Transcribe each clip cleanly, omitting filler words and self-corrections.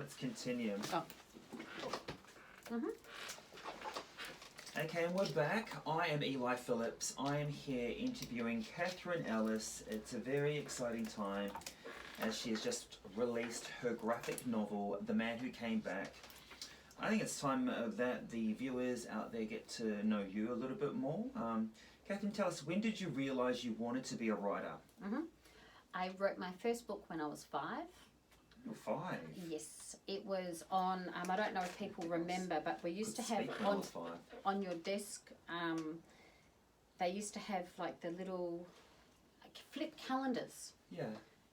let's continue. Oh. Mm-hmm. Okay, and we're back. I am Eli Phillips. I am here interviewing Catherine Elliss. It's a very exciting time as she has just released her graphic novel, The Man Who Came Back. I think it's time that the viewers out there get to know you a little bit more. Catherine, tell us, when did you realise you wanted to be a writer? Mm-hmm. I wrote my first book when I was 5. You're 5? Yes, it was on, I don't know if people remember, but we used to have on your desk, they used to have like the little flip calendars. Yeah.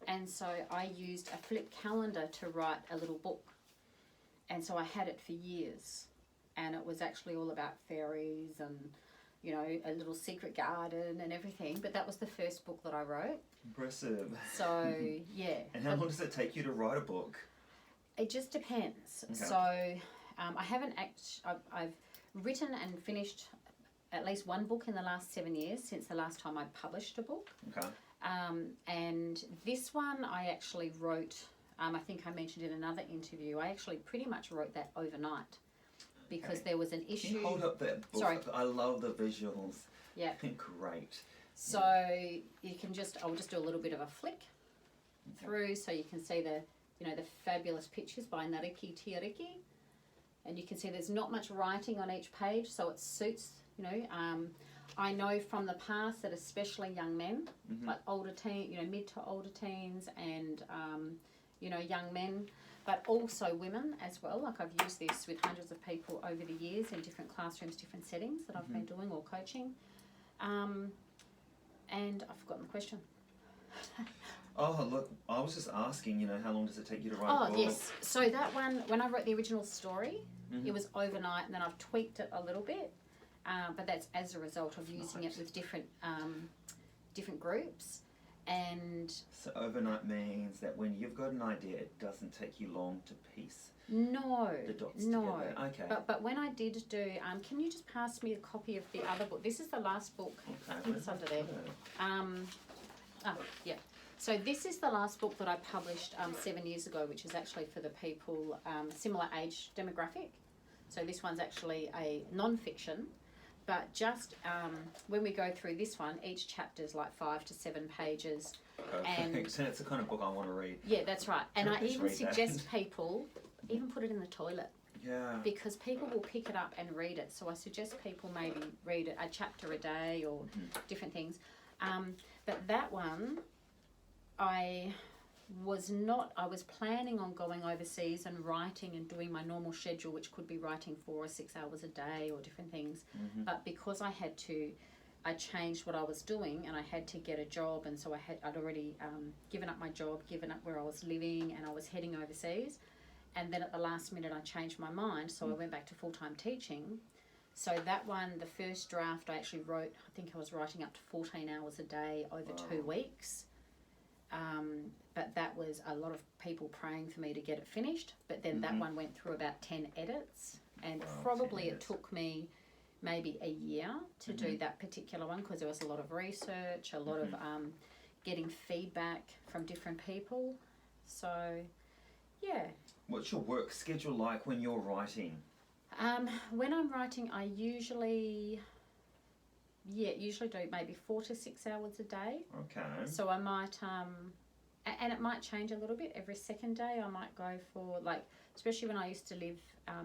And so I used a flip calendar to write a little book. And so I had it for years. And it was actually all about fairies and, you know, a little secret garden and everything. But that was the first book that I wrote. Impressive. So, yeah. And how long does it take you to write a book? It just depends. Okay. So I haven't I've written and finished at least one book in the last 7 years since the last time I published a book. Okay. And this one I actually wrote, I think I mentioned in another interview, I actually pretty much wrote that overnight because there was an issue. Can you hold up that book? Sorry. I love the visuals. Yeah. Great. So you can I'll just do a little bit of a flick through so you can see the fabulous pictures by Nariki Tiariki. And you can see there's not much writing on each page, so it suits, I know from the past that especially young men, like older mid to older teens and, young men, but also women as well. Like I've used this with hundreds of people over the years in different classrooms, different settings that I've been doing or coaching. And I've forgotten the question. Oh, look, I was just asking, how long does it take you to write a book? Oh, yes. So that one, when I wrote the original story, it was overnight and then I've tweaked it a little bit. But that's as a result of using it with different groups. And so overnight means that when you've got an idea, it doesn't take you long to piece the dots together. Okay. But when I did do, can you just pass me a copy of the other book? This is the last book. Okay. I think it's under there. Yeah. So this is the last book that I published 7 years ago, which is actually for the people similar age demographic. So this one's actually a non-fiction. But just when we go through this one, each chapter is like 5 to 7 pages. And it's the kind of book I want to read. Yeah, that's right. And I even suggest people even put it in the toilet. Yeah. Because people will pick it up and read it. So I suggest people maybe read it a chapter a day or different things. But that one, I was planning on going overseas and writing and doing my normal schedule, which could be writing 4 or 6 hours a day or different things. But because I changed what I was doing and I had to get a job, and so I'd already given up my job, given up where I was living, and I was heading overseas. And then at the last minute I changed my mind, so I went back to full-time teaching. So that one, the first draft I actually wrote, I think I was writing up to 14 hours a day over 2 weeks. But that was a lot of people praying for me to get it finished. But then that one went through about 10 edits. And probably it took me maybe a year to do that particular one because there was a lot of research, a lot of getting feedback from different people. So, yeah. What's your work schedule like when you're writing? When I'm writing, I usually do maybe 4 to 6 hours a day. Okay. So I might, and it might change a little bit every second day. I might go for especially when I used to live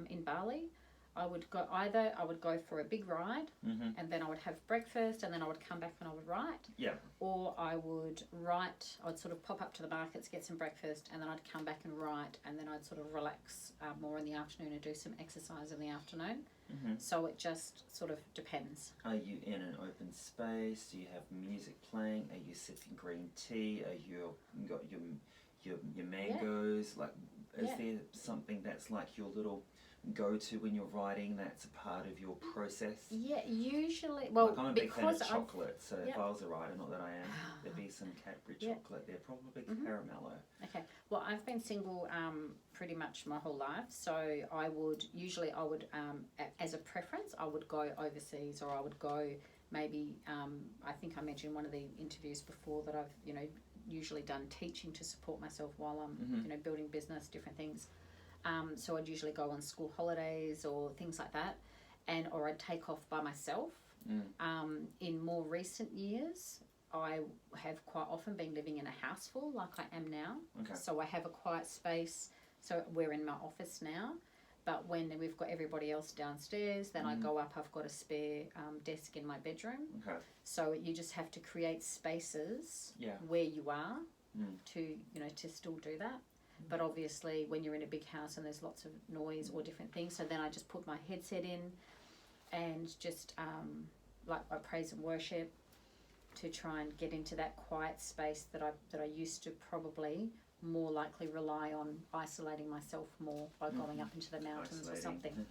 in Bali, I would go for a big ride, and then I would have breakfast, and then I would come back and I would write. Yeah. Or I would sort of pop up to the markets, get some breakfast, and then I'd come back and write, and then I'd sort of relax more in the afternoon and do some exercise in the afternoon. So it just sort of depends. Are you in an open space? Do you have music playing? Are you sipping green tea? Are you got your mangoes? Is there something that's like your little go-to when you're writing that's a part of your process? Yeah, usually. Well, I'm a big fan of chocolate, so if I was a writer, not that I am, there'd be some Cadbury chocolate there, probably caramello. Okay. Well, I've been single pretty much my whole life, so I would as a preference, I would go overseas, or I would go maybe. I think I mentioned in one of the interviews before that I've usually done teaching to support myself while I'm building business, different things. So I'd usually go on school holidays or things like that, or I'd take off by myself. In more recent years, I have quite often been living in a house full like I am now. Okay. So I have a quiet space. So we're in my office now. But when we've got everybody else downstairs, then I go up, I've got a spare desk in my bedroom. Okay. So you just have to create spaces where you are to still do that. But obviously when you're in a big house and there's lots of noise or different things, so then I just put my headset in and just like I praise and worship to try and get into that quiet space that I used to probably more likely rely on isolating myself more by going up into the mountains or something.